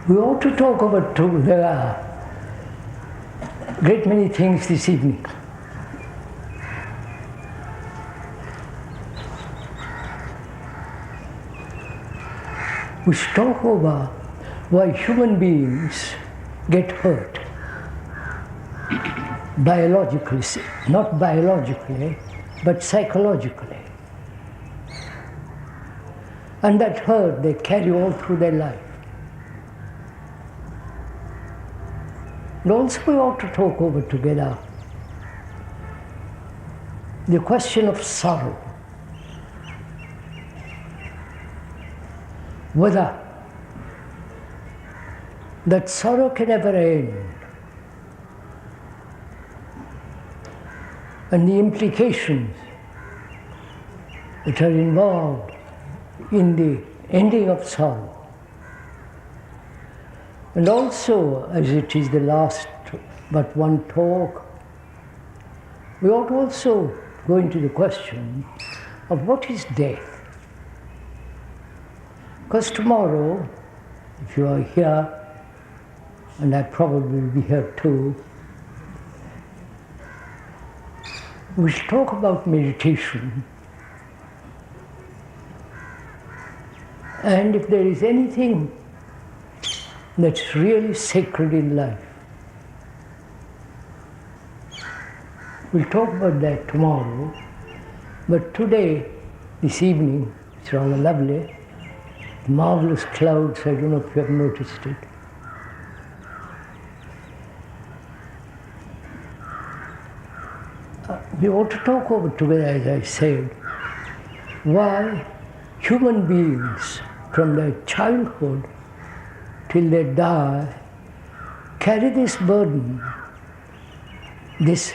We ought to talk about there are great many things this evening. We should talk over why human beings get hurt. Biologically, not biologically, but psychologically. And that hurt they carry all through their life. And also we ought to talk over together the question of sorrow. Whether that sorrow can ever end, and the implications that are involved in the ending of sorrow. And also, as it is the last but one talk, we ought to also go into the question of what is death. Because tomorrow, if you are here, and I probably will be here too, we shall talk about meditation. And if there is anything that's really sacred in life, we'll talk about that tomorrow. But today, this evening, it's rather lovely. Marvelous clouds, I don't know if you have noticed it. We ought to talk over together, as I said, why human beings from their childhood till they die carry this burden, this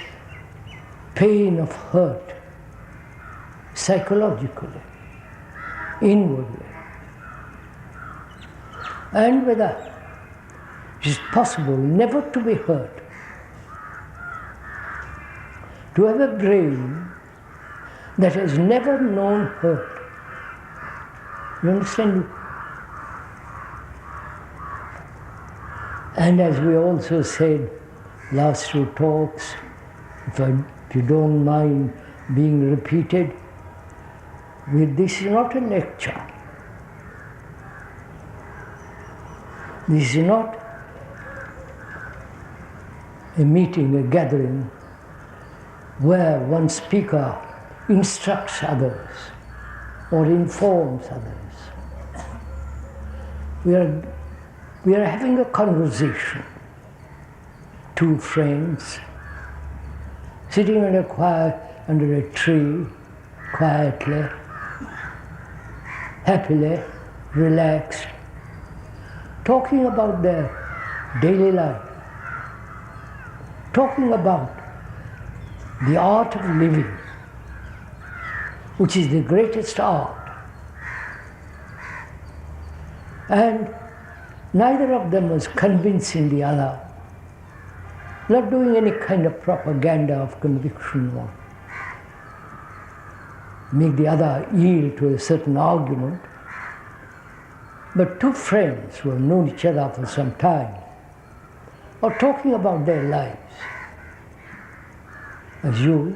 pain of hurt, psychologically, inwardly. And whether it is possible never to be hurt, to have a brain that has never known hurt. You understand? And as we also said last two talks, if you don't mind being repeated, this is not a lecture. This is not a meeting, a gathering, where one speaker instructs others or informs others. We are having a conversation. Two friends sitting under a tree, quietly, happily, relaxed, talking about their daily life, talking about the art of living, which is the greatest art. And neither of them was convincing the other, not doing any kind of propaganda of conviction or make the other yield to a certain argument. But two friends who have known each other for some time are talking about their lives, as you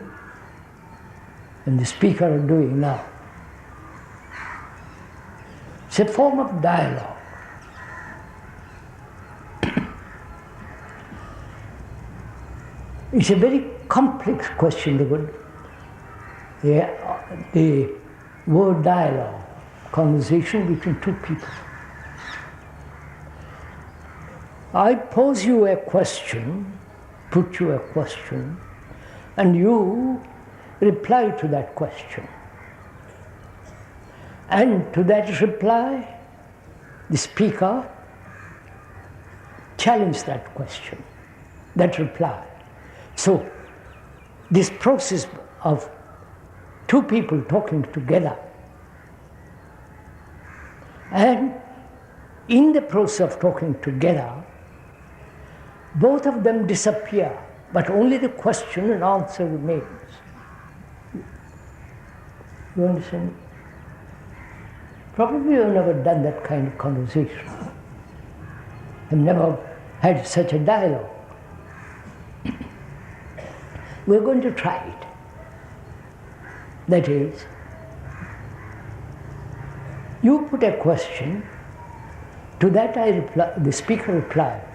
and the speaker are doing now. It's a form of dialogue. It's a very complex question, the word dialogue, conversation between two people. I pose you a question, put you a question, and you reply to that question. And to that reply, the speaker challenged that question, that reply. So, this process of two people talking together, and in the process of talking together, both of them disappear, but only the question and answer remains. You understand? Probably you've never done that kind of conversation. have never had such a dialogue. We're going to try it. That is, you put a question, to that the speaker replies,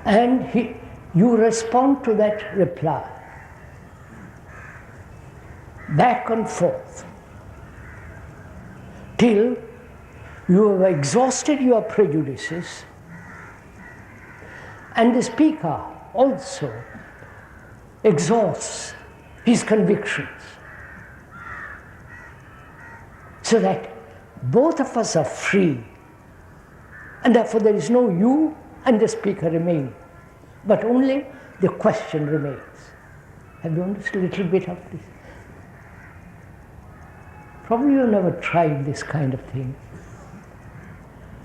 and you respond to that reply, back and forth, till you have exhausted your prejudices, and the speaker also exhausts his convictions, so that both of us are free, and therefore there is no you and the speaker remain, but only the question remains. Have you understood a little bit of this? Probably you've never tried this kind of thing,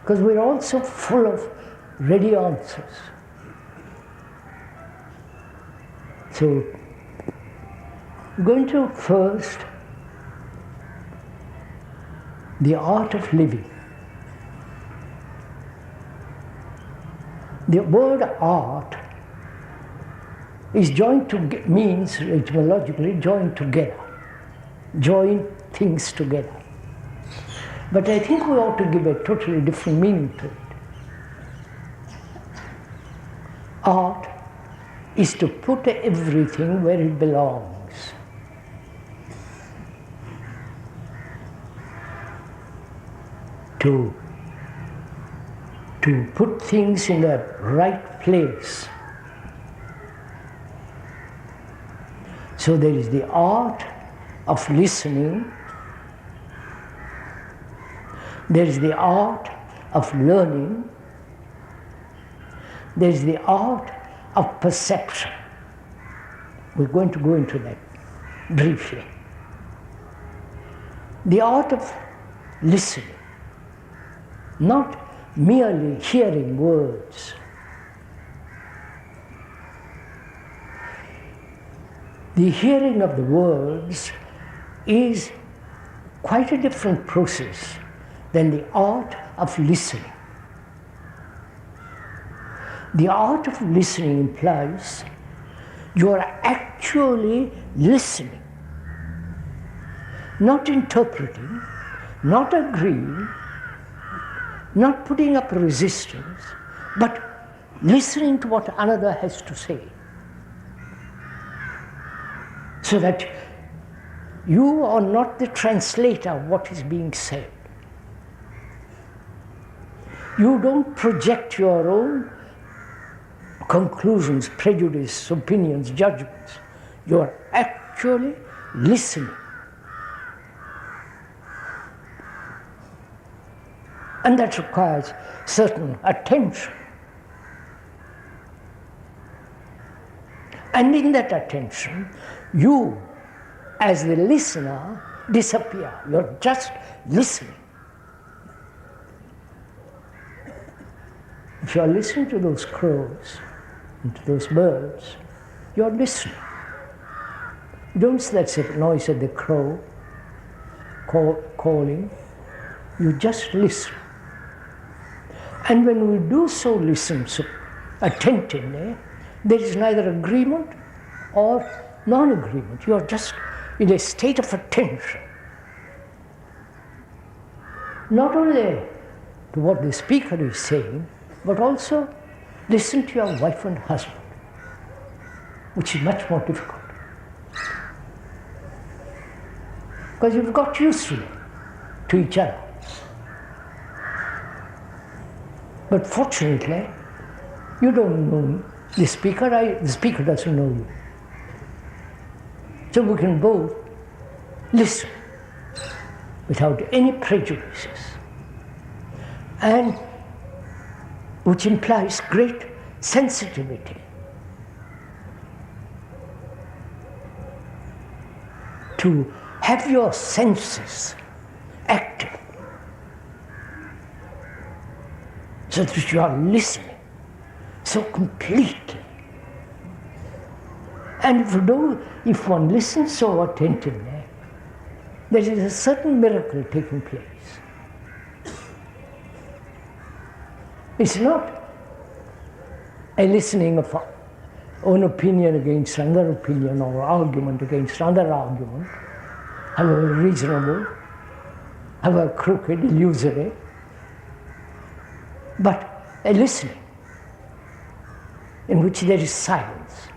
because we're all so full of ready answers. So, we're going to first the art of living. The word art is means etymologically joined together, join things together. But I think we ought to give a totally different meaning to it. Art is to put everything where it belongs. To put things in the right place. So there is the art of listening, there is the art of learning, there is the art of perception. We're going to go into that briefly. The art of listening, not merely hearing words. The hearing of the words is quite a different process than the art of listening. The art of listening implies you are actually listening, not interpreting, not agreeing, not putting up resistance, but listening to what another has to say. So that you are not the translator of what is being said. You don't project your own conclusions, prejudices, opinions, judgments. You are actually listening. And that requires certain attention. And in that attention, you, as the listener, disappear. You're just listening. If you're listening to those crows and to those birds, you're listening. You don't say that's a noise of the crow calling. You just listen. And when we do so listen so attentively, there is neither agreement or non-agreement. You are just in a state of attention. Not only to what the speaker is saying, but also listen to your wife and husband, which is much more difficult. Because you've got used to each other. But fortunately, you don't know the speaker, the speaker doesn't know you. So we can both listen without any prejudices, and which implies great sensitivity. To have your senses active, so that you are listening so completely. And if one listens so attentively, there is a certain miracle taking place. It's not a listening of one opinion against another opinion or argument against another argument, however reasonable, however crooked, illusory, but a listening in which there is silence.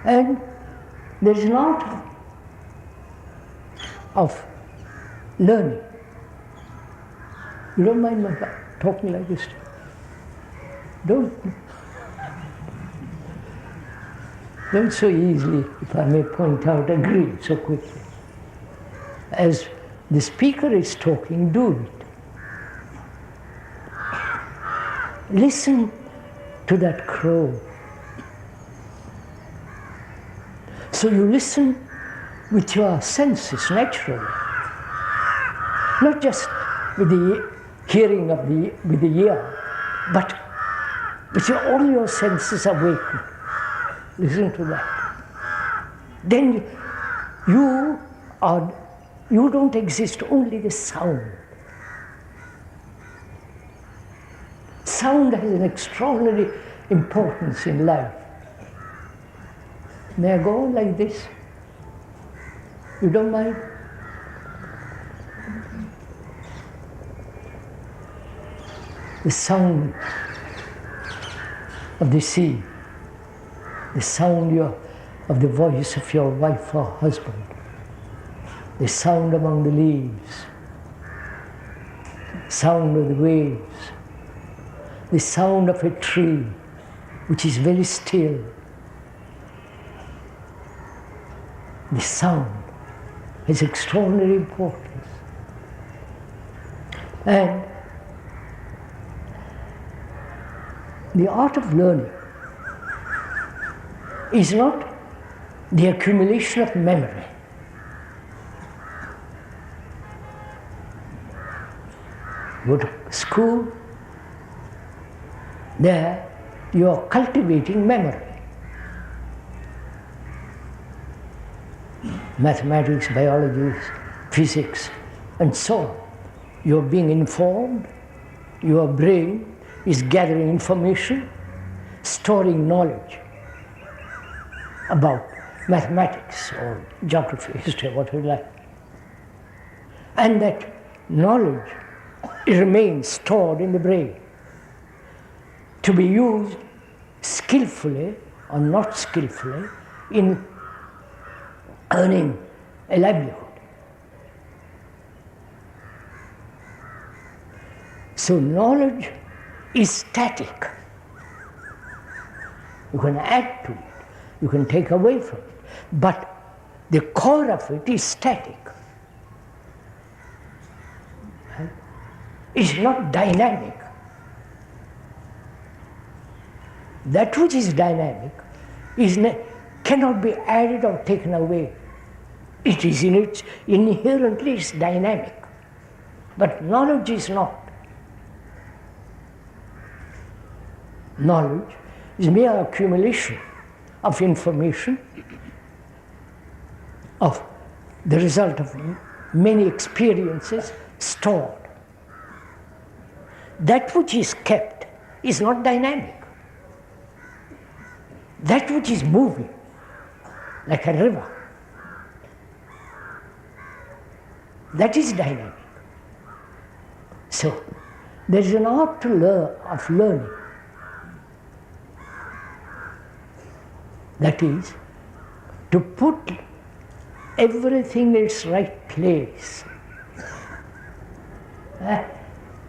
And there is an art of learning. You don't mind my talking like this? Don't so easily, if I may point out, agree so quickly. As the speaker is talking, do it. Listen to that crow. So you listen with your senses naturally, not just with the hearing with the ear, but with all your senses awakened. Listen to that. Then you don't exist, only the sound. Sound has an extraordinary importance in life. May I go like this? You don't mind? The sound of the sea, the sound of the voice of your wife or husband, the sound among the leaves, sound of the waves, the sound of a tree which is very still. The sound has extraordinary importance. And the art of learning is not the accumulation of memory. Go to school, there you are cultivating memory. Mathematics, biology, physics, and so on. You are being informed, your brain is gathering information, storing knowledge about mathematics or geography, history, whatever you like. And that knowledge remains stored in the brain to be used skillfully or not skillfully in earning a livelihood. So knowledge is static. You can add to it, you can take away from it, but the core of it is static. Right? It's not dynamic. That which is dynamic cannot be added or taken away. It is inherently it's dynamic, but knowledge is not. Knowledge is mere accumulation of information, of the result of many experiences stored. That which is kept is not dynamic. That which is moving, like a river, that is dynamic. So there is an art of learning. That is, to put everything in its right place.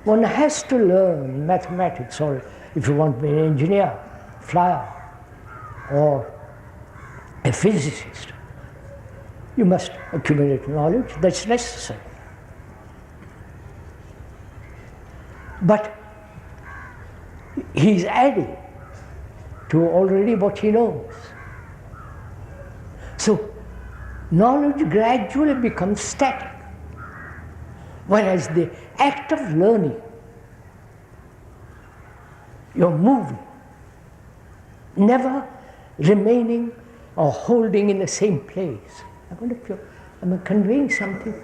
One has to learn mathematics, or if you want to be an engineer, flyer, or a physicist, you must accumulate knowledge, that's necessary. But he is adding to already what he knows. So knowledge gradually becomes static, whereas the act of learning, you're moving, never remaining or holding in the same place. I wonder if am I conveying something?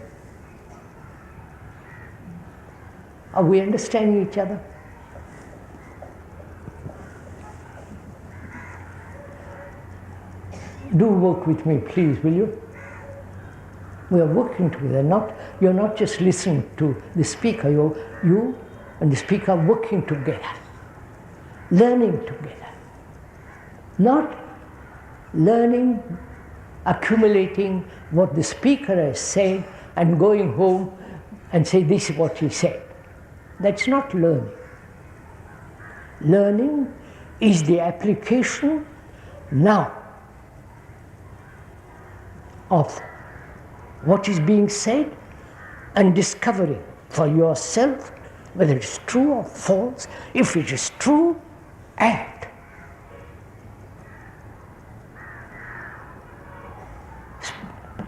Are we understanding each other? Do work with me, please, will you? We are working together. You're not just listening to the speaker. You and the speaker are working together, learning together. Not learning, accumulating what the speaker has said and going home and say, this is what he said. That's not learning. Learning is the application now of what is being said and discovering for yourself whether it's true or false. If it is true, act.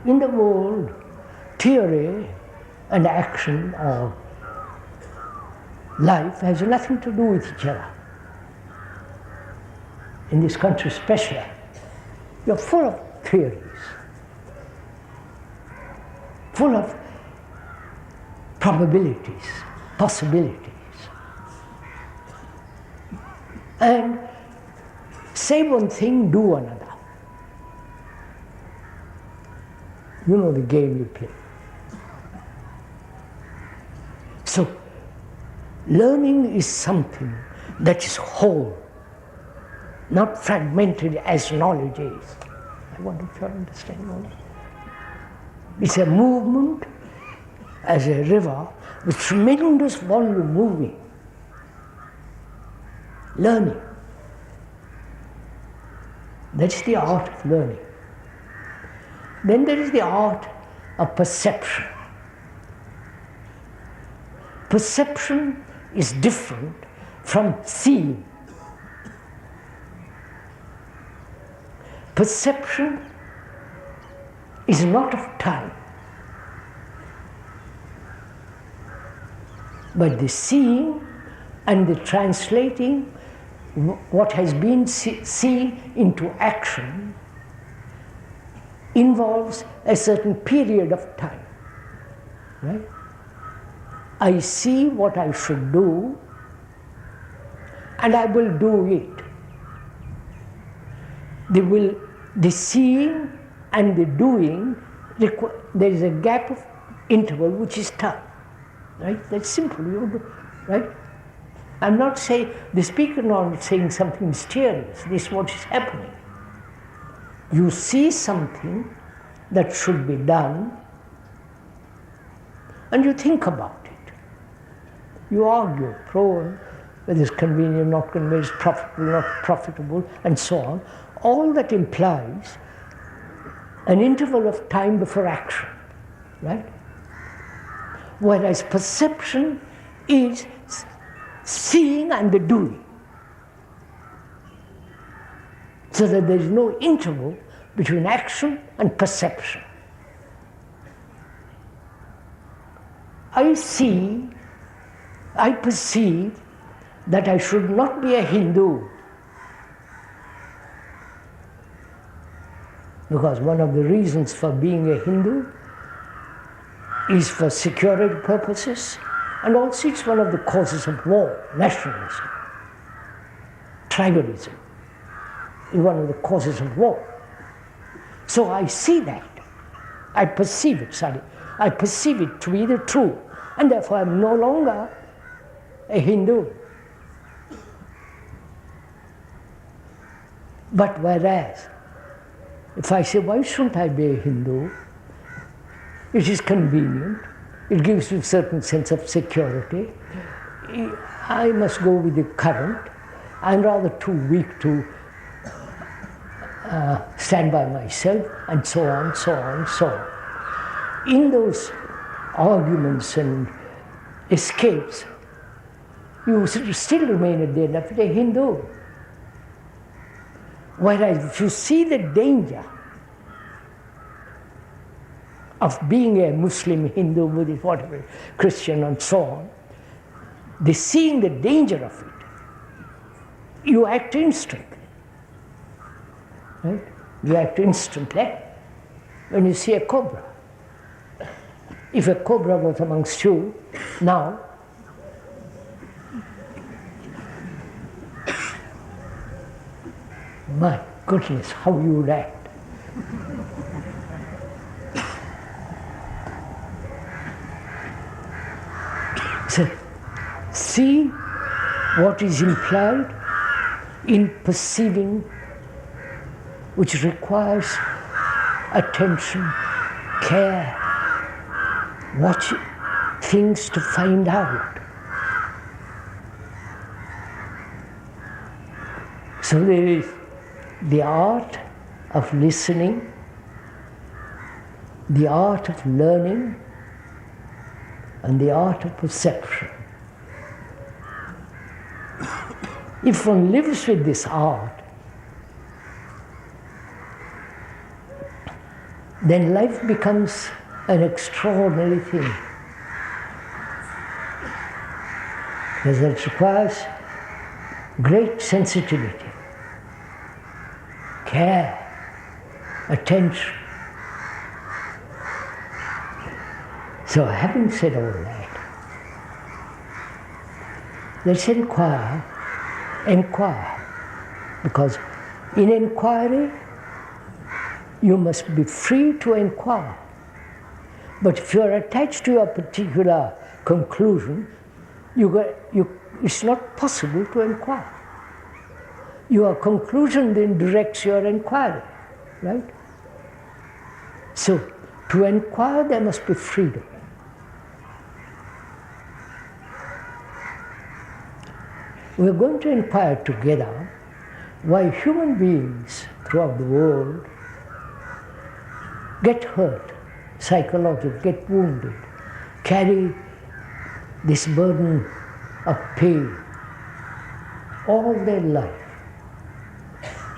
In the world, theory and action or life has nothing to do with each other. In this country especially, you're full of theories, full of probabilities, possibilities. And say one thing, do another. You know the game you play. So, learning is something that is whole, not fragmented as knowledge is. I wonder if you understand knowledge. It's a movement as a river with tremendous volume moving. Learning. That's the art of learning. Then there is the art of perception. Perception is different from seeing. Perception is not of time, but the seeing and the translating what has been seen into action involves a certain period of time, right? I see what I should do and I will do it. The seeing and the doing, there is a gap of interval which is time, right? That's simple, right? I'm not saying, the speaker not saying something mysterious, this is what is happening. You see something that should be done and you think about it. You argue, pro, whether it's convenient, not convenient, it's profitable, not profitable, and so on. All that implies an interval of time before action, right? Whereas perception is seeing and the doing. So that there is no interval between action and perception. I perceive that I should not be a Hindu, because one of the reasons for being a Hindu is for security purposes, and also it's one of the causes of war, nationalism, tribalism is one of the causes of war. So I see that, I perceive it to be the true, and therefore I'm no longer a Hindu. But whereas, if I say, why shouldn't I be a Hindu? It is convenient, it gives you a certain sense of security. I must go with the current. I'm rather too weak to stand by myself, and so on, so on, so on. In those arguments and escapes, you still remain at the end of it a Hindu. Whereas if you see the danger of being a Muslim, Hindu, Buddhist, whatever, Christian, and so on, seeing the danger of it, you act instantly. Right? You act instantly when you see a cobra. If a cobra was amongst you now, my goodness, how you would act. So, see what is implied in perceiving, which requires attention, care, watch things to find out. So there is the art of listening, the art of learning, and the art of perception. If one lives with this art, then life becomes an extraordinary thing. Because it requires great sensitivity, care, attention. So having said all that, let's inquire, because in inquiry you must be free to inquire. But if you are attached to a particular conclusion, it's not possible to inquire. Your conclusion then directs your inquiry, right? So to inquire there must be freedom. We're going to inquire together why human beings throughout the world get hurt, psychologically, get wounded, carry this burden of pain all their life.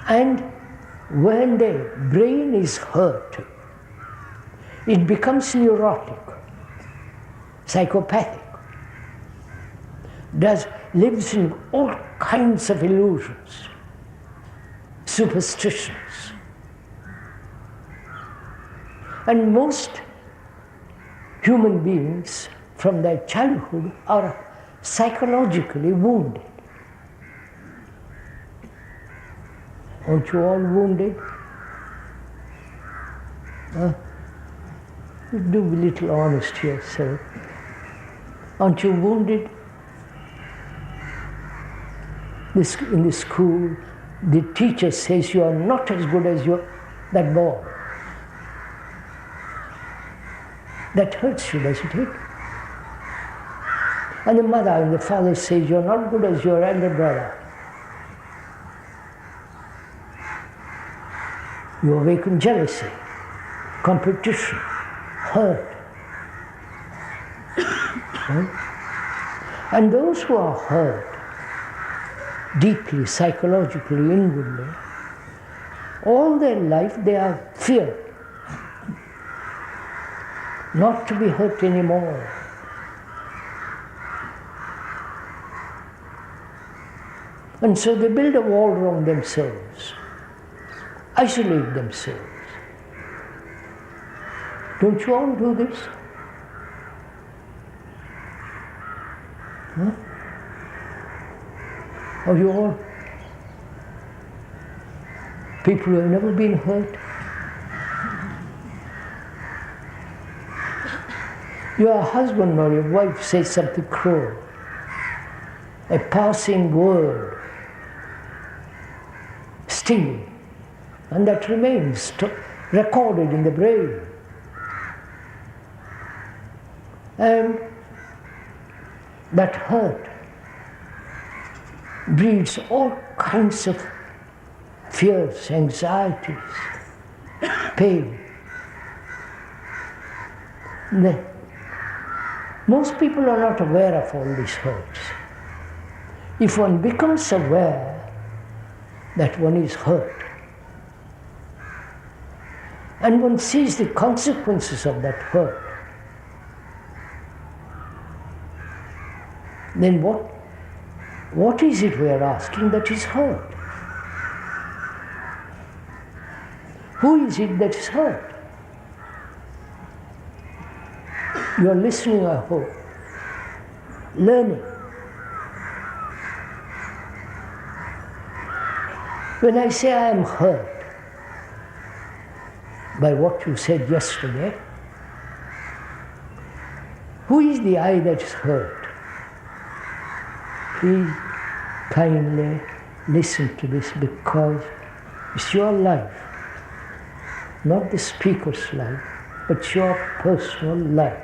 And when their brain is hurt, it becomes neurotic, psychopathic, lives in all kinds of illusions, superstitions. And most human beings from their childhood are psychologically wounded. Aren't you all wounded? Do be a little honest yourself. Aren't you wounded? In the school, the teacher says you are not as good as that boy. That hurts you, doesn't it? And the mother and the father says you're not good as your elder brother. You awaken jealousy, competition, hurt. Right? And those who are hurt deeply, psychologically, inwardly, all their life they are feared not to be hurt anymore. And so they build a wall around themselves, isolate themselves. Don't you all do this? Huh? Are you all people who have never been hurt? Your husband or your wife says something cruel, a passing word, stinging, and that remains recorded in the brain. And that hurt breeds all kinds of fears, anxieties, pain. Most people are not aware of all these hurts. If one becomes aware that one is hurt, and one sees the consequences of that hurt, then what is it we are asking that is hurt? Who is it that is hurt? You are listening, I hope, learning. When I say I am hurt by what you said yesterday, who is the I that is hurt? Please kindly listen to this, because it's your life, not the speaker's life, but your personal life.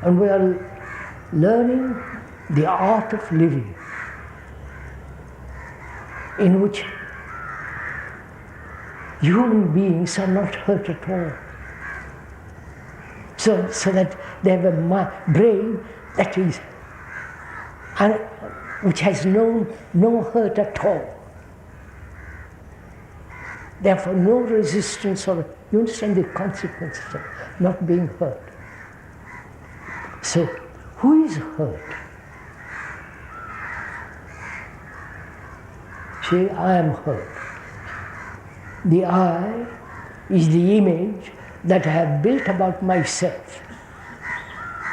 And we are learning the art of living, in which human beings are not hurt at all. So that they have a brain that is, which has known no hurt at all. Therefore, no resistance, or you understand the consequences of not being hurt. So, who is hurt? See, I am hurt. The I is the image that I have built about myself.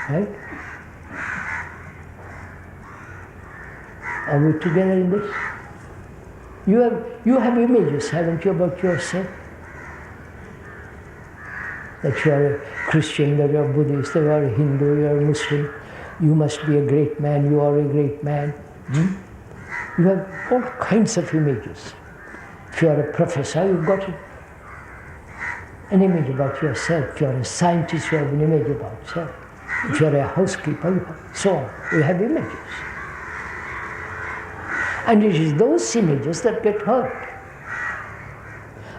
Right? Are we together in this? You have images, haven't you, about yourself? That you are a Christian, that you are a Buddhist, that you are a Hindu, you are a Muslim. You must be a great man, you are a great man. You have all kinds of images. If you are a professor, you've got an image about yourself. If you are a scientist, you have an image about yourself. If you are a housekeeper, you have, so on. You have images. And it is those images that get hurt.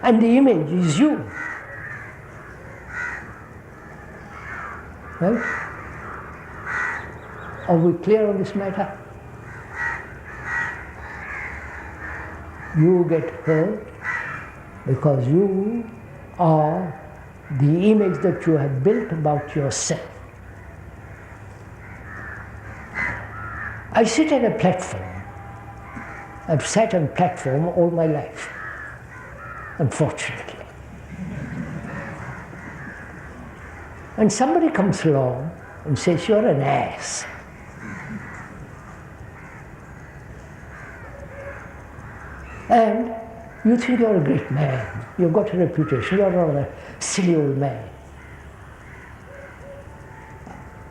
And the image is you. Right? Are we clear on this matter? You get hurt because you are the image that you have built about yourself. I sit at a platform. I've sat on a platform all my life, unfortunately. And somebody comes along and says, you're an ass. And you think you're a great man. You've got a reputation. You're not a silly old man.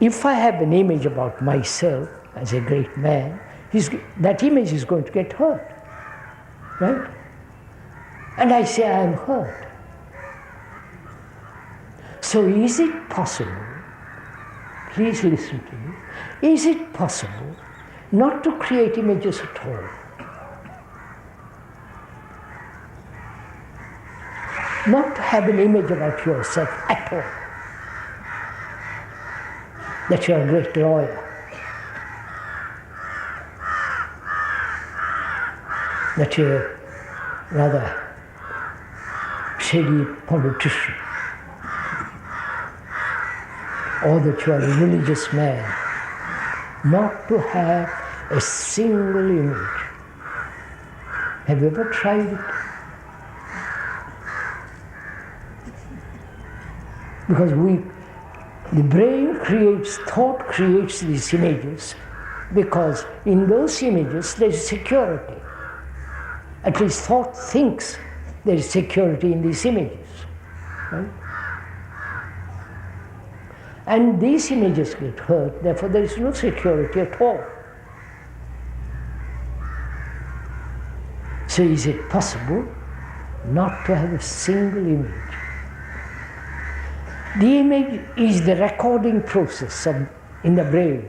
If I have an image about myself as a great man, that image is going to get hurt. Right? And I say I am hurt. So is it possible, please listen to me, is it possible not to create images at all? Not to have an image about yourself at all. That you're a great lawyer. That you're a rather shady politician. Or that you are a religious man. Not to have a single image. Have you ever tried it? Because the brain creates, thought creates these images, because in those images there is security. At least thought thinks there is security in these images. Right? And these images get hurt, therefore there is no security at all. So is it possible not to have a single image? The image is the recording process in the brain.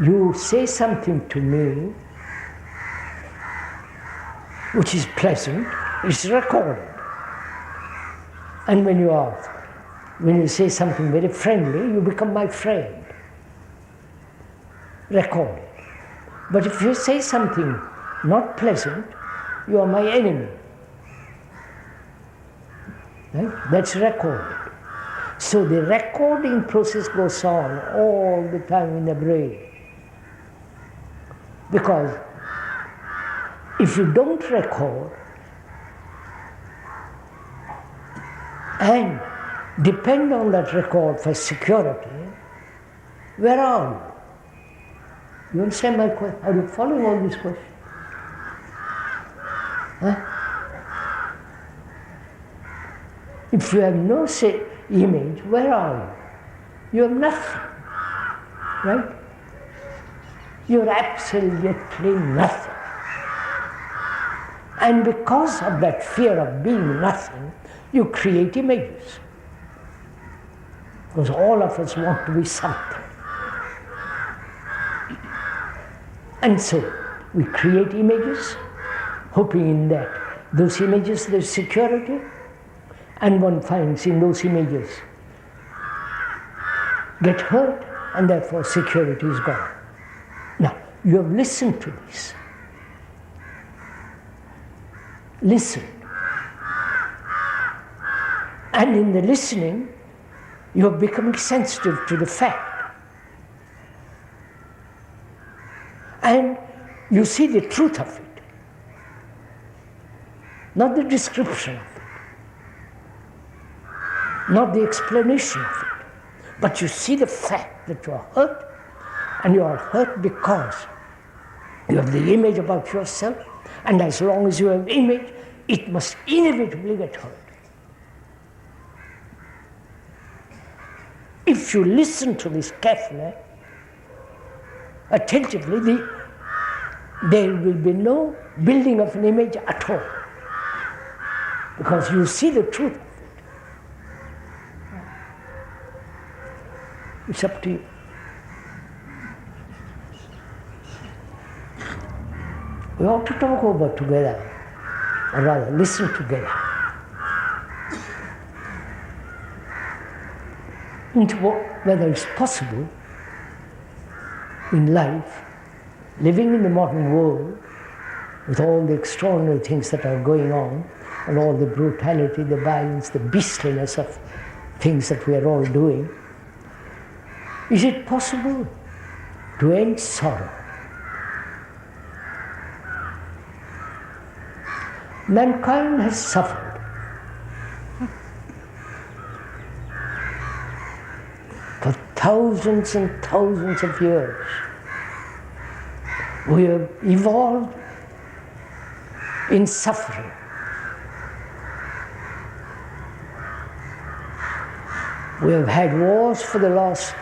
You say something to me which is pleasant, it's recorded. And when you say something very friendly, you become my friend. Recorded. But if you say something not pleasant, you are my enemy. Right? That's recorded. So the recording process goes on all the time in the brain. Because if you don't record and depend on that record for security, where are you? You understand my question? Are you following all these questions? If you have no image, where are you? You have nothing, right? You're absolutely nothing. And because of that fear of being nothing, you create images. Because all of us want to be something. And so we create images, hoping in that those images there's security, and one finds in those images get hurt, and therefore security is gone. Now, you have listened to this. Listen. And in the listening, you are becoming sensitive to the fact. And you see the truth of it, not the description of it, not the explanation of it, but you see the fact that you are hurt, and you are hurt because you have the image about yourself, and as long as you have image, it must inevitably get hurt. If you listen to this carefully, attentively, there will be no building of an image at all, because you see the truth of it. It's up to you. We ought to talk over together, or rather listen together, into whether it's possible in life, living in the modern world, with all the extraordinary things that are going on, and all the brutality, the violence, the beastliness of things that we are all doing, is it possible to end sorrow? Mankind has suffered for thousands and thousands of years. We have evolved in suffering. We have had wars for the last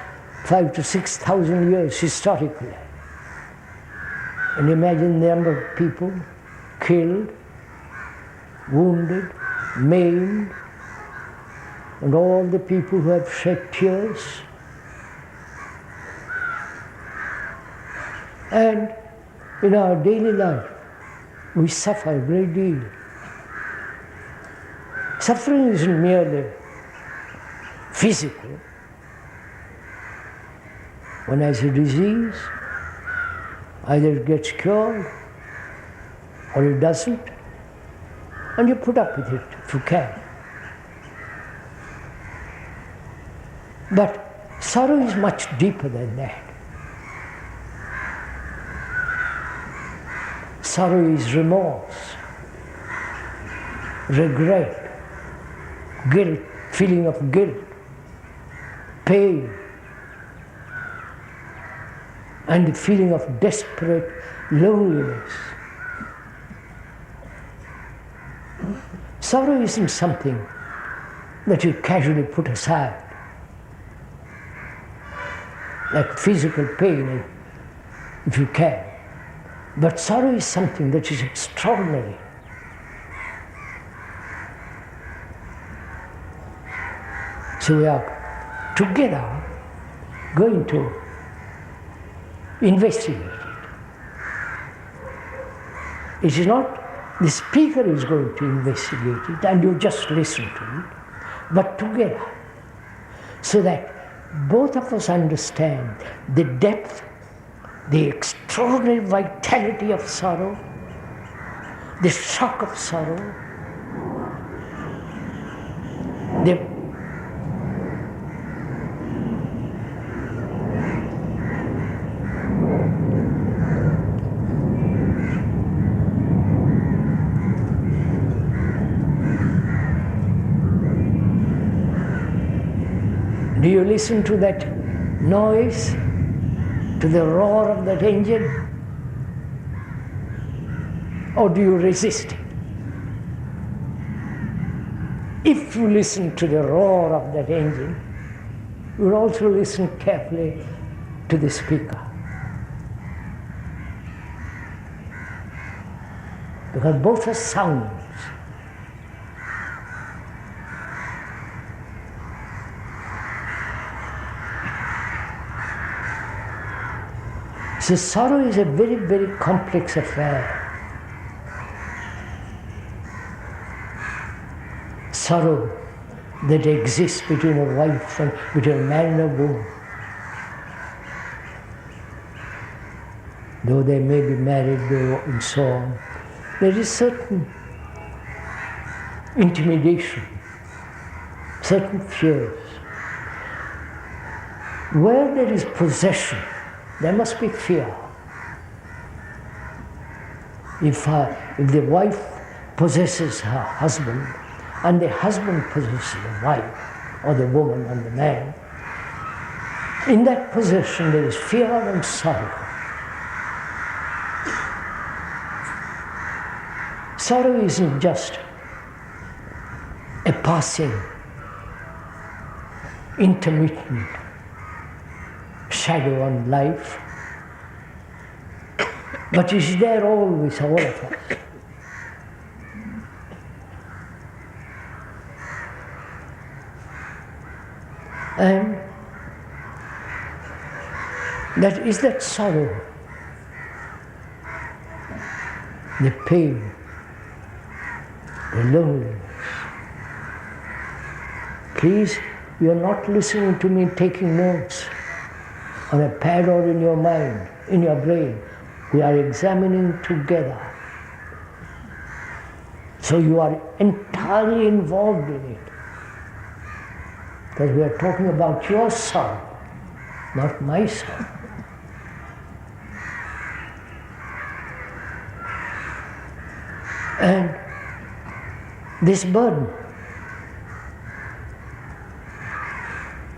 5,000 to 6,000 years historically. And imagine the number of people killed, wounded, maimed, and all the people who have shed tears. And in our daily life, we suffer a great deal. Suffering isn't merely physical. One has a disease, either it gets cured or it doesn't, and you put up with it if you can. But sorrow is much deeper than that. Sorrow is remorse, regret, guilt, feeling of guilt, pain, and the feeling of desperate loneliness. Sorrow isn't something that you casually put aside, like physical pain, if you can. But sorrow is something that is extraordinary. So we are together going to investigate it. It is not the speaker is going to investigate it and you just listen to it, but together, so that both of us understand the depth, the extraordinary vitality of sorrow, the shock of sorrow, the Do you listen to that noise, to the roar of that engine? Or do you resist it? if you listen to the roar of that engine, you will also listen carefully to the speaker. Because both are sounds. So sorrow is a very, very complex affair. Sorrow that exists between a wife and between a man and a woman. Though they may be married and so on, there is certain intimidation, certain fears. Where there is possession, there must be fear. If the wife possesses her husband, and the husband possesses the wife, or the woman and the man, in that possession there is fear and sorrow. Sorrow isn't just a passing, intermittent shadow on life, but is there always, all of us. And that is that sorrow, the pain, the loneliness. Please, you are not listening to me taking notes on a pad or in your mind, in your brain. We are examining together. So you are entirely involved in it. Because we are talking about your sorrow, not my sorrow. And this burden,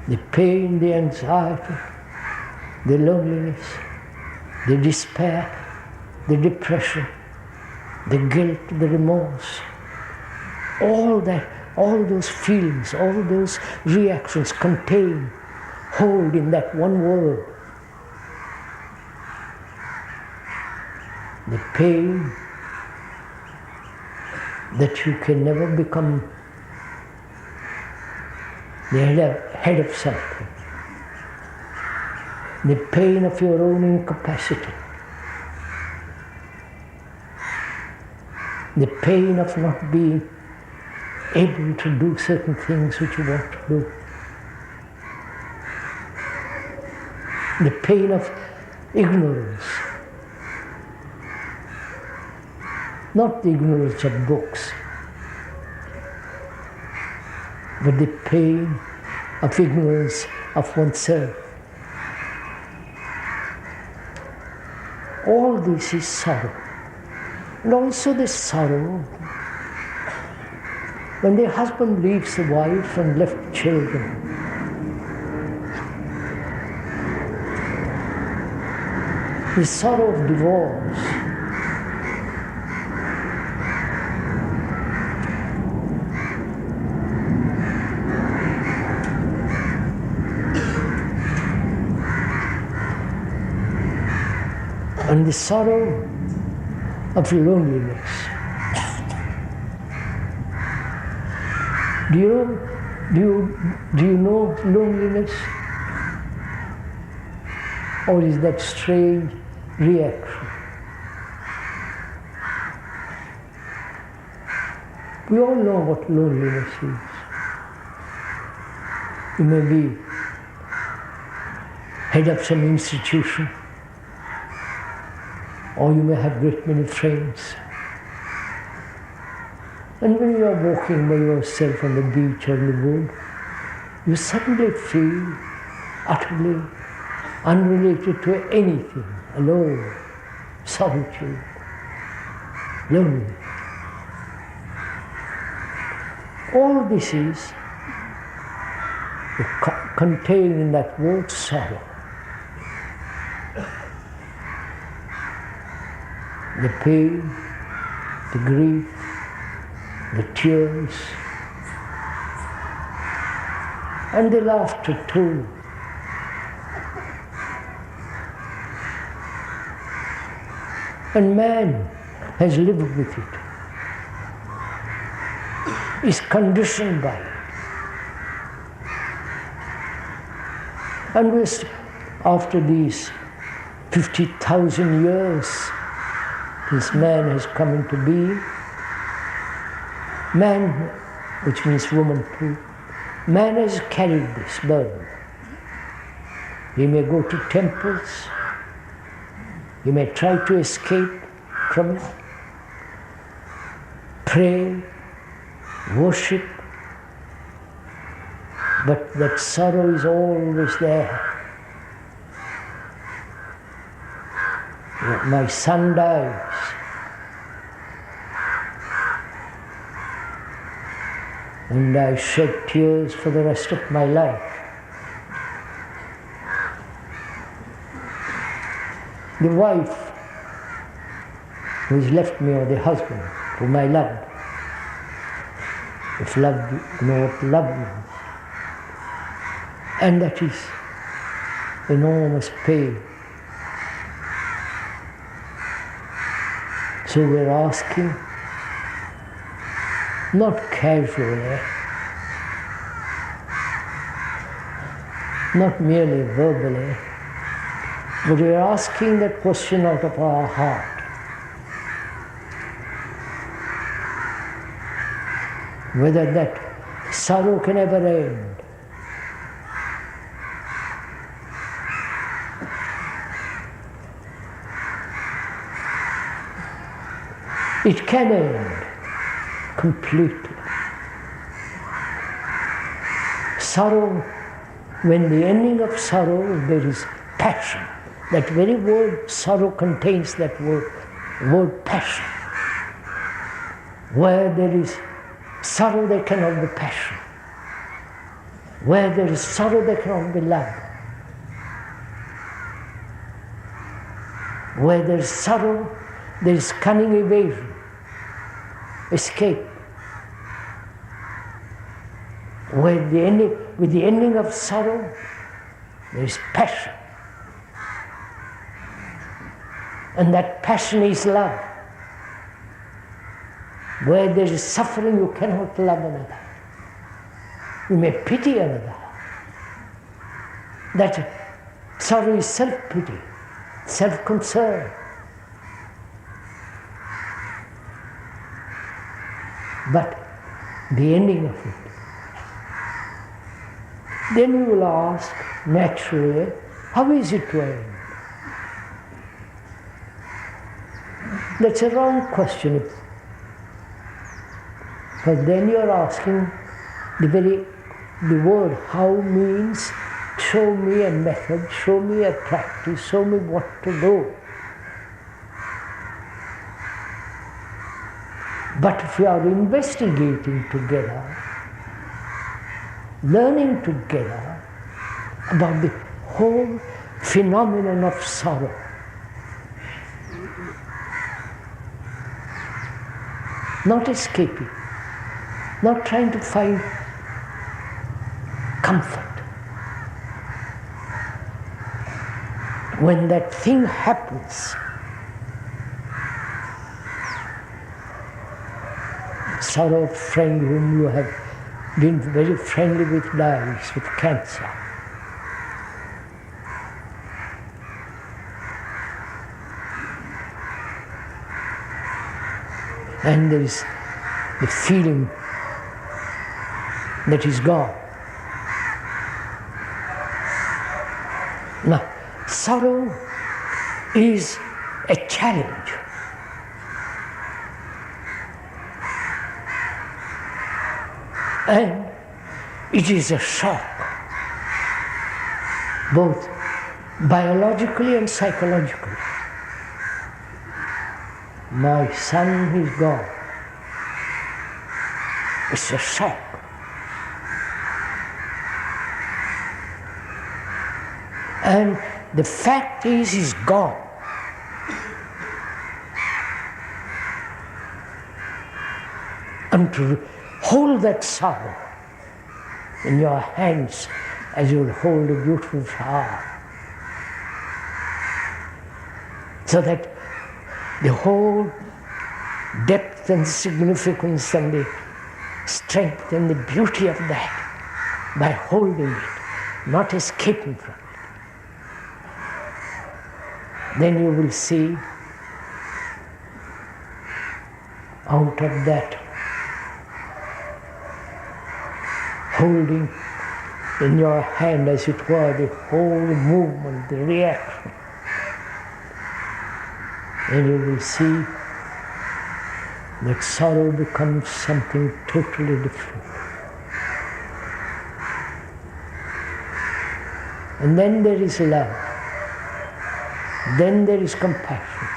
the pain, the anxiety, the loneliness, the despair, the depression, the guilt, the remorse, all that, all those feelings, all those reactions contain, hold in that one word. The pain that you can never become the head of something. The pain of your own incapacity. The pain of not being able to do certain things which you want to do. The pain of ignorance. Not the ignorance of books, but the pain of ignorance of oneself. All this is sorrow. And also the sorrow when the husband leaves the wife and left children. The sorrow of divorce. And the sorrow of loneliness. Do you know loneliness? Or is that strange reaction? We all know what loneliness is. You may be head of some institution, or you may have great many friends. And when you are walking by yourself on the beach or in the wood, you suddenly feel utterly unrelated to anything, alone, solitude, loneliness. All this is contained in that word sorrow. The pain, the grief, the tears, and the laughter too. And man has lived with it, is conditioned by it. And after these 50,000 years, this man has come into being. Man, which means woman too, man has carried this burden. He may go to temples, he may try to escape from it, pray, worship, but that sorrow is always there. My son dies. And I shed tears for the rest of my life. The wife who has left me, or the husband whom I loved, if love, you know what love means. And that is enormous pain. So we're asking, not casually, not merely verbally, but we're asking that question out of our heart. Whether that sorrow can ever end. It can end completely. Sorrow, when the ending of sorrow, there is passion. That very word sorrow contains that word passion. Where there is sorrow, there cannot be passion. Where there is sorrow, there cannot be love. Where there is sorrow, there is cunning evasion, escape. With the ending of sorrow, there is passion. And that passion is love. Where there is suffering, you cannot love another. You may pity another. That sorrow is self-pity, self-concern. But the ending of it. Then you will ask, naturally, how is it to end? That's a wrong question. But then you are asking, the word how means show me a method, show me a practice, show me what to do. But if we are investigating together, learning together about the whole phenomenon of sorrow, not escaping, not trying to find comfort. When that thing happens, sorrow of friend whom you have been very friendly with dies with cancer. And there is the feeling that is gone. Now, sorrow is a challenge. And it is a shock, both biologically and psychologically. My son is gone. It's a shock. And the fact is, he's gone. And to hold that sorrow in your hands as you will hold a beautiful flower. So that the whole depth and significance and the strength and the beauty of that, by holding it, not escaping from it, then you will see out of that, holding in your hand as it were the whole movement, the reaction, and you will see that sorrow becomes something totally different. And then there is love. Then there is compassion.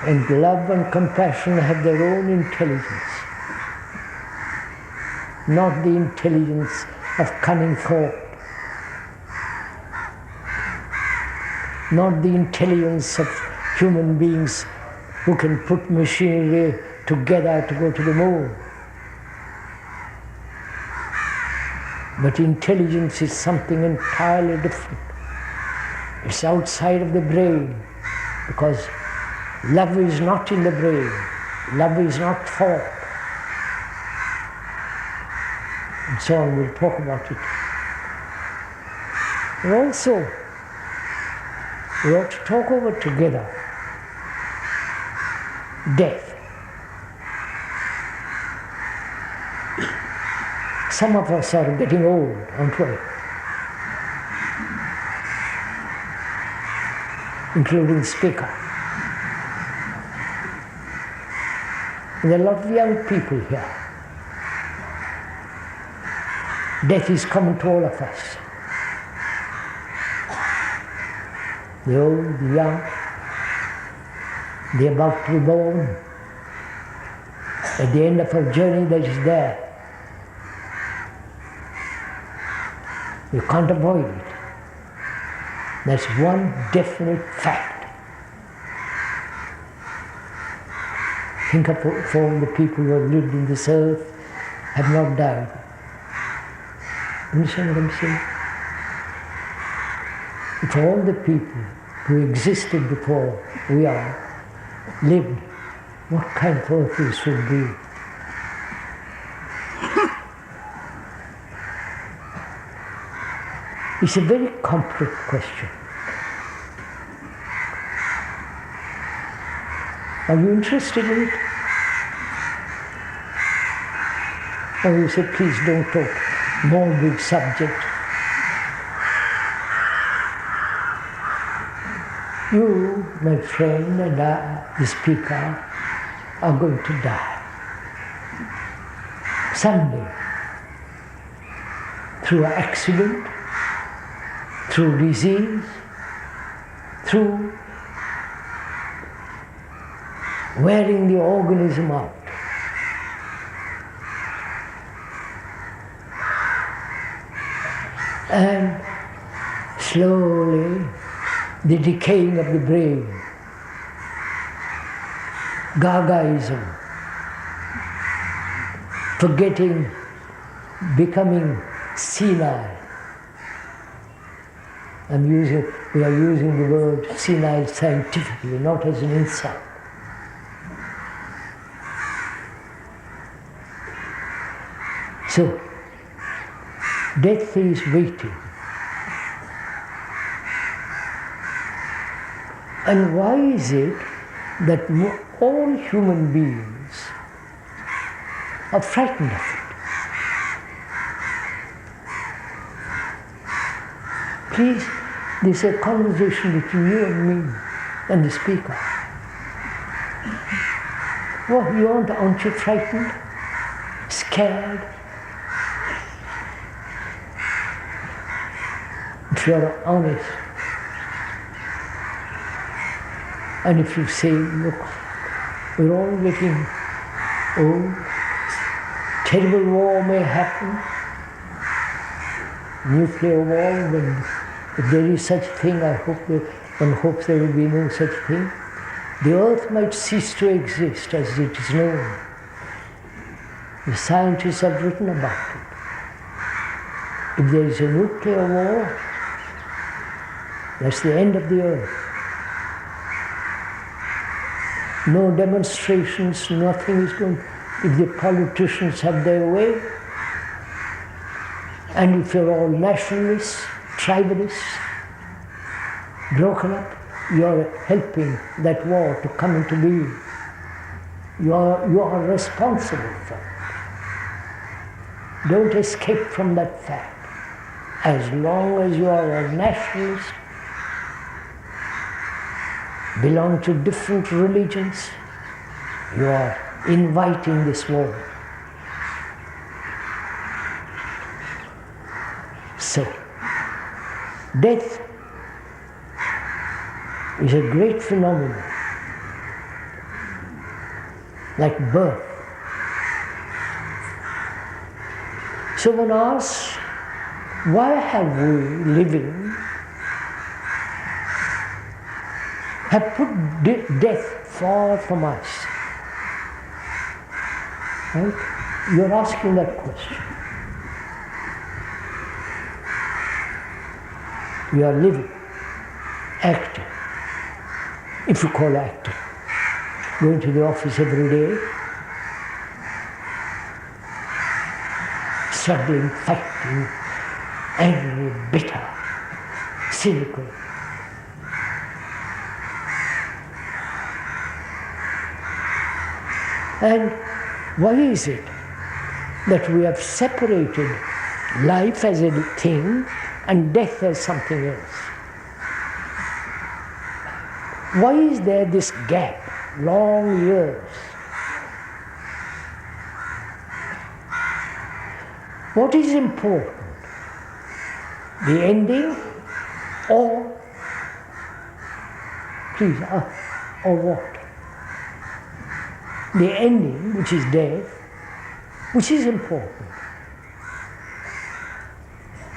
And love and compassion have their own intelligence. Not the intelligence of cunning thought. Not the intelligence of human beings who can put machinery together to go to the moon. But intelligence is something entirely different. It's outside of the brain, because love is not in the brain. Love is not thought. And so on, we'll talk about it. And also, we ought to talk over together death. Some of us are getting old, aren't we? Including the speaker. And there are a lot of young people here. Death is common to all of us. The old, the young, the about to be born. At the end of our journey, that is there. You can't avoid it. That's one definite fact. Think of all the people who have lived in this earth, have not died. Understand what I'm saying? If all the people who existed before we are lived, what kind of earth this would be? It's a very complex question. Are you interested in it? Or you say, please don't talk morbid subject. You, my friend, and I, the speaker, are going to die. Someday. Through accident, through disease, through wearing the organism out. And slowly the decaying of the brain, Gagaism, forgetting, becoming senile. We are using the word senile scientifically, not as an insult. So, death is waiting. And why is it that all human beings are frightened of it? Please, this is a conversation between you and me and the speaker. Well, aren't you frightened? Scared? If you are honest, and if you say, look, we're all getting old, terrible war may happen, nuclear war, when if there is such thing, one hopes there will be no such thing. The earth might cease to exist as it is known. The scientists have written about it. If there is a nuclear war, that's the end of the earth. No demonstrations, nothing is going. If the politicians have their way, and if you're all nationalists, tribalists, broken up, you're helping that war to come into being. You are responsible for it. Don't escape from that fact. As long as you are a nationalist, belong to different religions, you are inviting this war. So, death is a great phenomenon, like birth. So one asks, why have we living have put death far from us? Right? You're asking that question. We are living, acting, if you call acting, going to the office every day, struggling, fighting, angry, bitter, cynical. And why is it that we have separated life as a thing and death as something else? Why is there this gap, long years? What is important? The ending or what? The ending, which is death, which is important.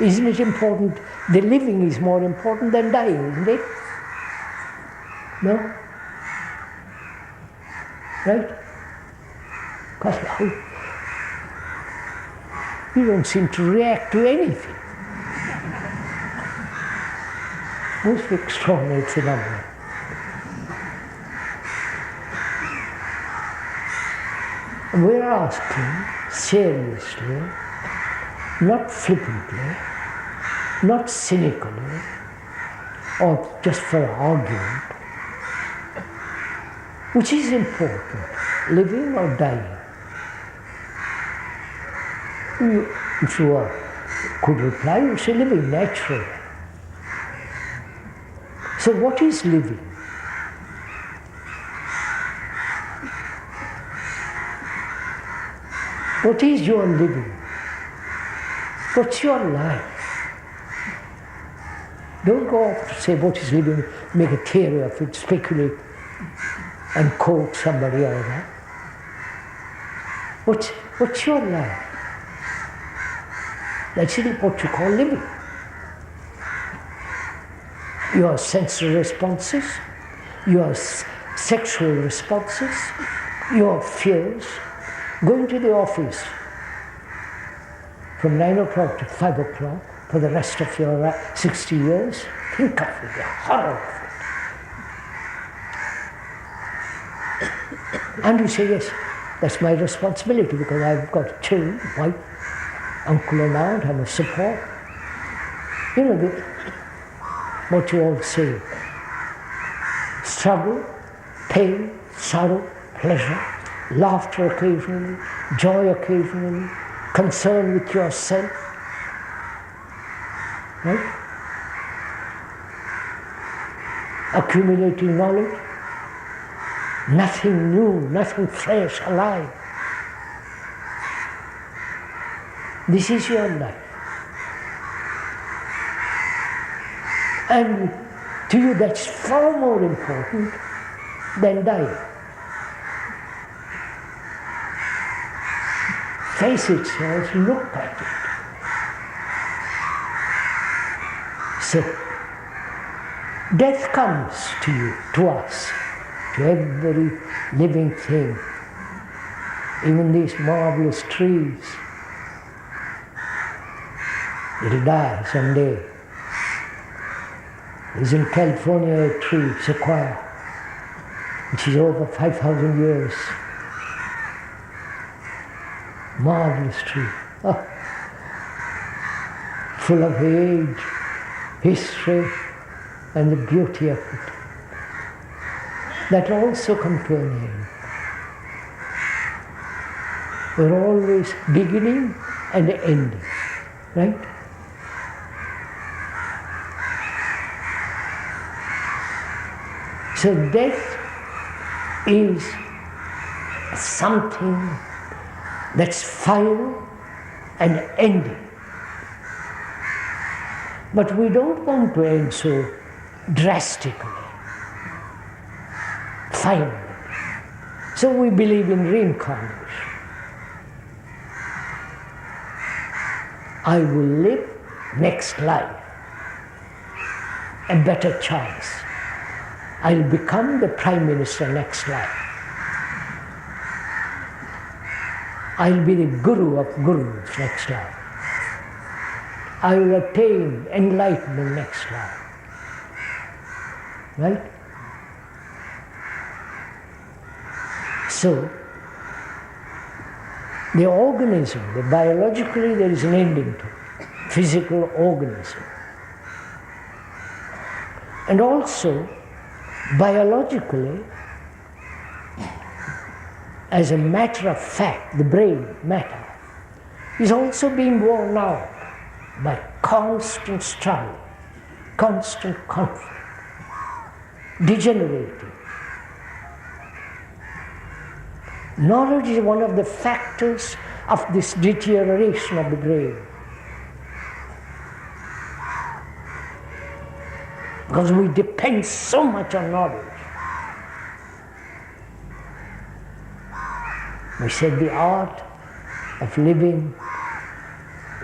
Isn't it important? The living is more important than dying, isn't it? No? Right? Because you don't seem to react to anything. Most extraordinary phenomenon. We're asking seriously, not flippantly, not cynically, or just for argument, which is important, living or dying? If you could reply, you say living naturally. So what is living? What is your living? What's your life? Don't go off to say what is living, make a theory of it, speculate and quote somebody or other. What's your life? That's what you call living. Your sensory responses, your sexual responses, your fears, going to the office from 9 o'clock to 5 o'clock for the rest of your 60 years, think of it, the horror of it. And you say, yes, that's my responsibility because I've got children, wife, uncle and aunt, I'm a support. You know, what you all say. Struggle, pain, sorrow, pleasure, laughter occasionally, joy occasionally, concern with yourself. Right? Accumulating knowledge, nothing new, nothing fresh, alive. This is your life. And to you that's far more important than dying. Face it, sirs, look at it. So, death comes to you, to us, to every living thing. Even these marvelous trees, it'll die someday. There's in California a tree, sequoia, which is over 5,000 years. Marvelous tree. Oh. Full of age, history, and the beauty of it. That also come to an end. We're always beginning and ending, right? So death is something that's final and ending. But we don't want to end so drastically, finally. So we believe in reincarnation. I will live next life, a better chance. I'll become the Prime Minister next life. I'll be the Guru of Gurus next life. I will attain enlightenment next life. Right? So, the organism, the biologically there is an ending to it, physical organism. And also, biologically, as a matter of fact, the brain matter is also being worn out by constant struggle, constant conflict, degenerating. Knowledge is one of the factors of this deterioration of the brain. Because we depend so much on knowledge. We said the art of living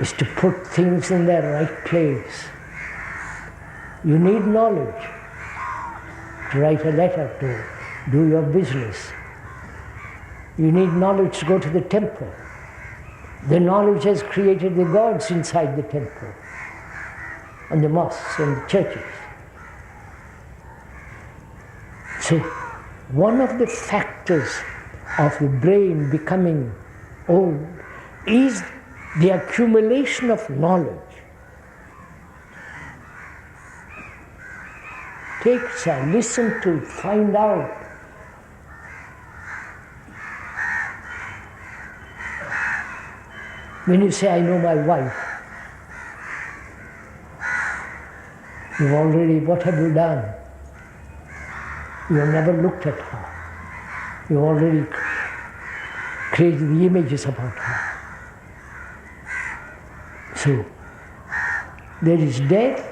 is to put things in their right place. You need knowledge to write a letter, to do your business. You need knowledge to go to the temple. The knowledge has created the gods inside the temple, and the mosques and the churches. So, one of the factors of the brain becoming old is the accumulation of knowledge. Takes a listen to find out. When you say, I know my wife, you've already, what have you done? You have never looked at her. You already created the images about her. So, there is death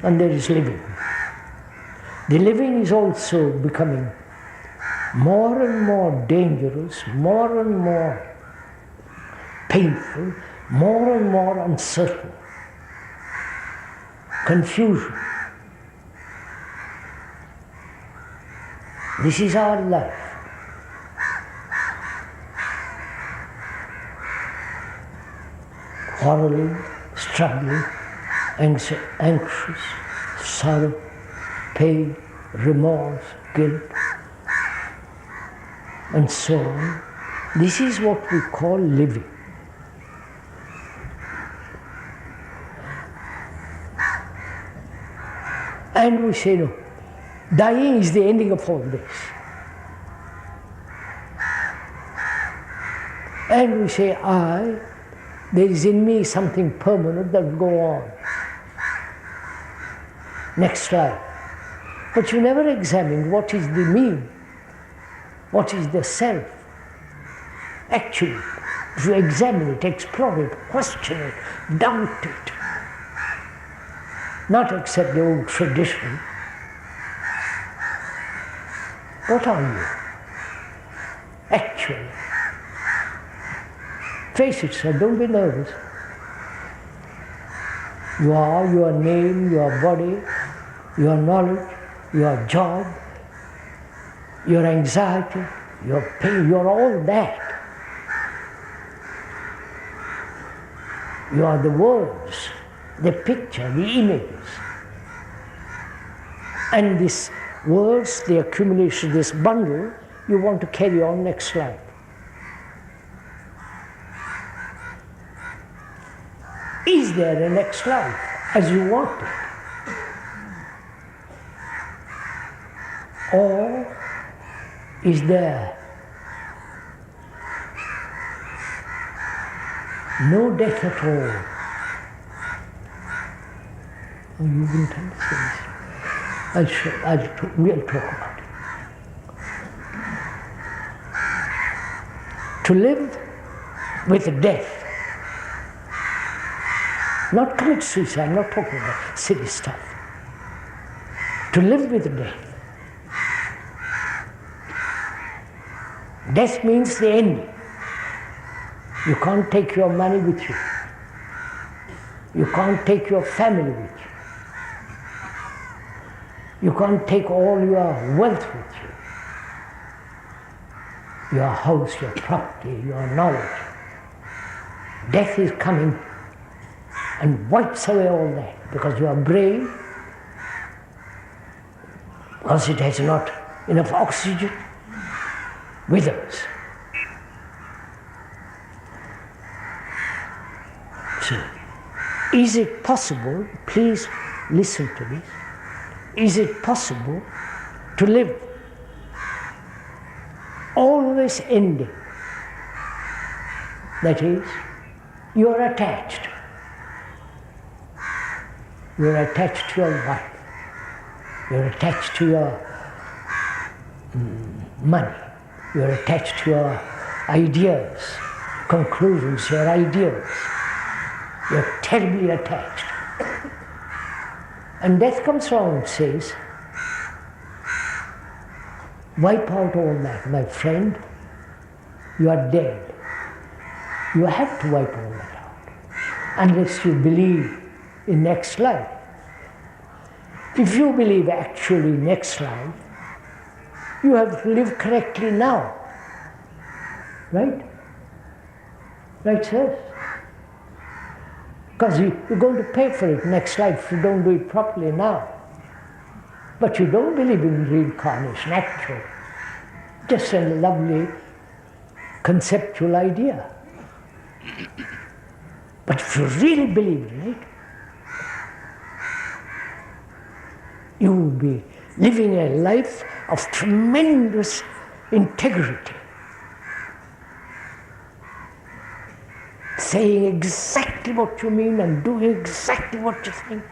and there is living. The living is also becoming more and more dangerous, more and more painful, more and more uncertain. Confusion. This is our life. Quarreling, struggling, anxious, sorrow, pain, remorse, guilt, and so on. This is what we call living. And we say, no, dying is the ending of all this. And we say, there is in me something permanent that will go on. Next life. But you never examine what is the me, what is the self. Actually, if you examine it, explore it, question it, doubt it, not accept the old tradition, what are you? Actually. Face it, sir, don't be nervous. You are your name, your body, your knowledge, your job, your anxiety, your pain, you're all that. You are the words, the picture, the images. And these words, the accumulation, this bundle, you want to carry on next life. Is there a next life as you want it? Or is there no death at all? Oh, you wouldn't understand this. We'll talk about it. To live with death. Not commit suicide, I'm not talking about silly stuff. To live with death. Death means the ending. You can't take your money with you. You can't take your family with you. You can't take all your wealth with you. Your house, your property, your knowledge. Death is coming and wipes away all that because your brain, because it has not enough oxygen, withers. So, is it possible, please listen to this, is it possible to live always ending? That is, you are attached. You are attached to your wife. You are attached to your money. You are attached to your ideas, conclusions, your ideals. You are terribly attached. And death comes along and says, wipe out all that, my friend. You are dead. You have to wipe all that out, unless you believe in next life. If you believe actually next life, you have to live correctly now. Right? Right, sir? Because you're going to pay for it next life if you don't do it properly now. But you don't believe in reincarnation, actually. Just a lovely conceptual idea. But if you really believe in it, you will be living a life of tremendous integrity. Saying exactly what you mean and doing exactly what you think.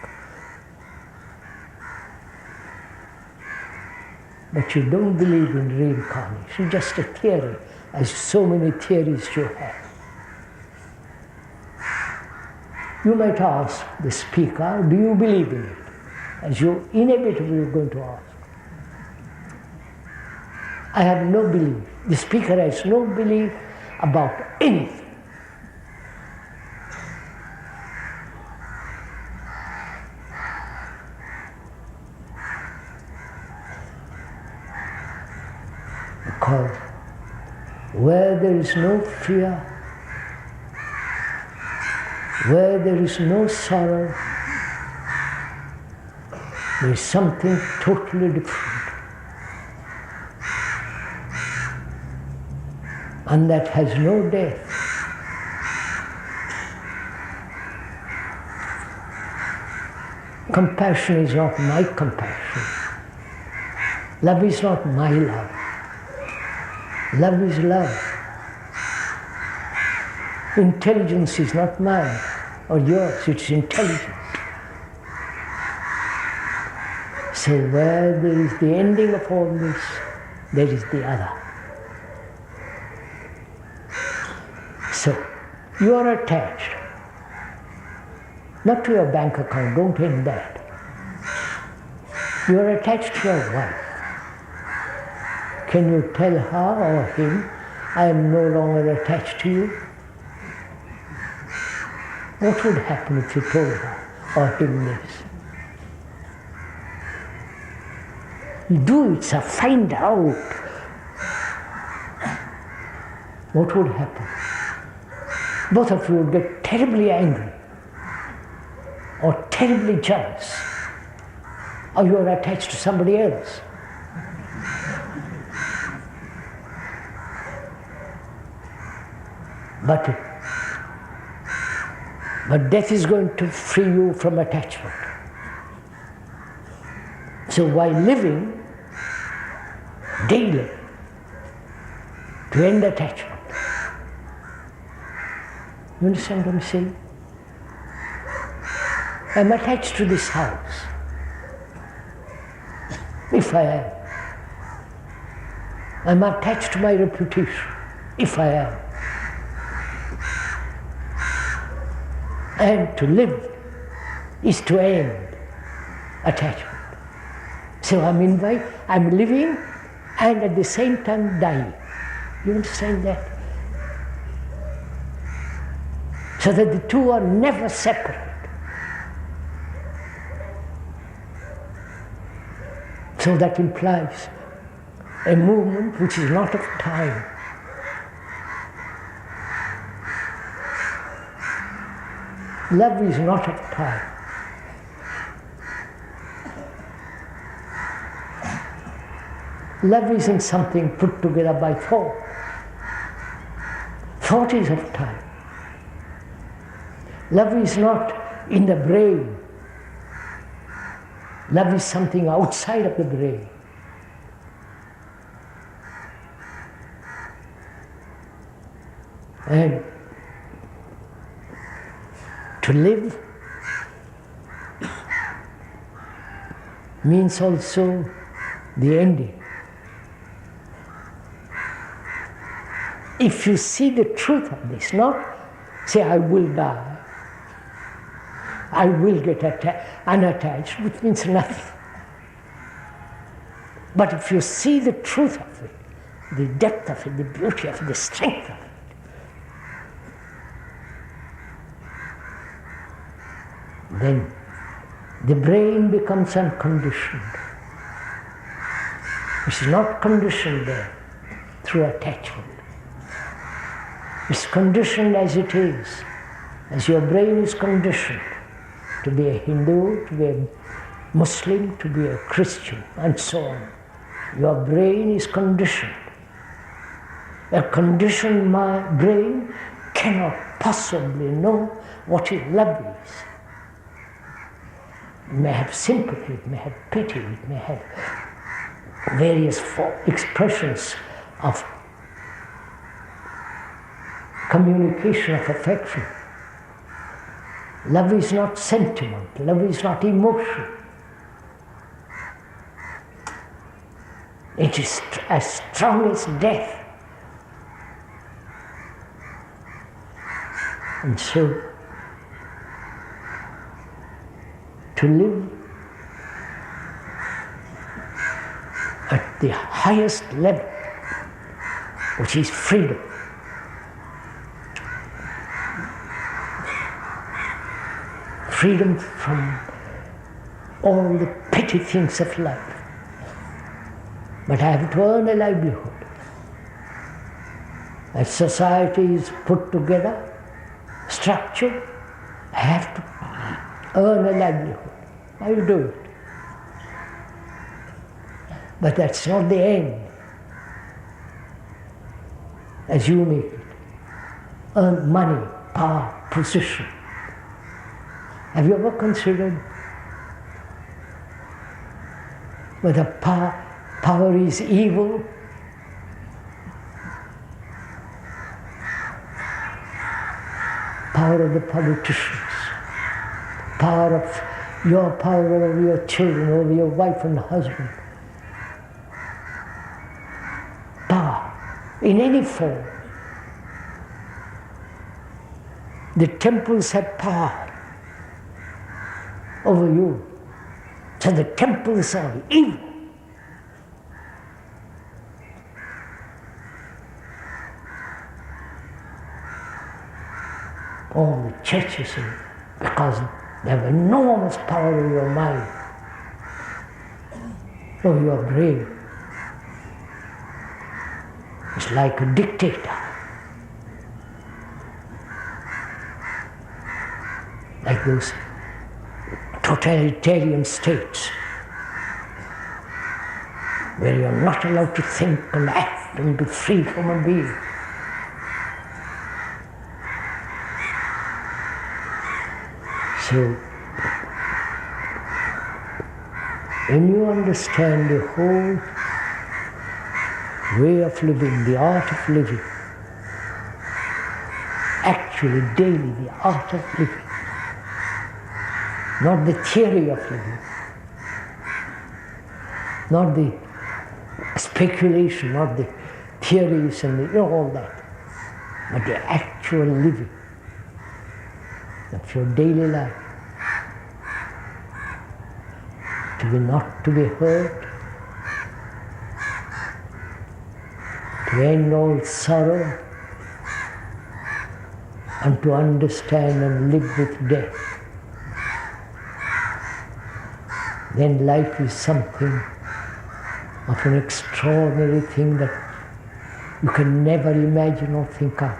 But you don't believe in reincarnation, just a theory, as so many theories you have. You might ask the speaker, do you believe in it? As you inevitably are going to ask. I have no belief. The speaker has no belief about anything. Because where there is no fear, where there is no sorrow, there is something totally different. And that has no death. Compassion is not my compassion. Love is not my love. Love is love. Intelligence is not mine or yours, it's intelligence. So where there is the ending of all this, there is the other. So, you are attached, not to your bank account, don't end that. You are attached to your wife. Can you tell her or him, I am no longer attached to you? What would happen if you told her or him this? Do it, sir, find out. What would happen? both of you would get terribly angry or terribly jealous, or you are attached to somebody else. But death is going to free you from attachment. So while living daily to end attachment, you understand what I'm saying? I'm attached to this house. If I am. I'm attached to my reputation. If I am. And to live is to end attachment. So I'm living and at the same time dying. You understand that? So that the two are never separate. So that implies a movement which is not of time. Love is not of time. Love isn't something put together by thought. Thought is of time. Love is not in the brain. Love is something outside of the brain. And to live means also the ending. If you see the truth of this, not say, I will die, I will get unattached, which means nothing. But if you see the truth of it, the depth of it, the beauty of it, the strength of it, then the brain becomes unconditioned. It's not conditioned there through attachment. It's conditioned as it is, as your brain is conditioned to be a Hindu, to be a Muslim, to be a Christian, and so on. Your brain is conditioned. A conditioned brain cannot possibly know what love is. It may have sympathy, it may have pity, it may have various expressions of communication of affection. Love is not sentiment, love is not emotion. It is as strong as death. And so, to live at the highest level, which is freedom, freedom from all the petty things of life. But I have to earn a livelihood. As society is put together, structured, I have to earn a livelihood. I will do it. But that's not the end, as you make it. Earn money, power, position. Have you ever considered whether power is evil? Power of the politicians, power over your children, over your wife and husband. Power, in any form. The temples have power over you. So the temples are evil. All the churches, because they have enormous power over your mind, over your brain. It's like a dictator. like those totalitarian states where you're not allowed to think and act and be free human being. So, when you understand the whole way of living, the art of living, actually daily the art of living, not the theory of living, not the speculation, not the theories and all that, but the actual living of your daily life. To be not to be hurt, to end all sorrow, and to understand and live with death. Then life is something of an extraordinary thing that you can never imagine or think of.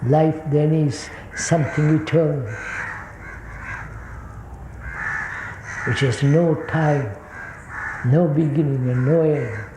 Life then is something eternal, which has no time, no beginning and no end.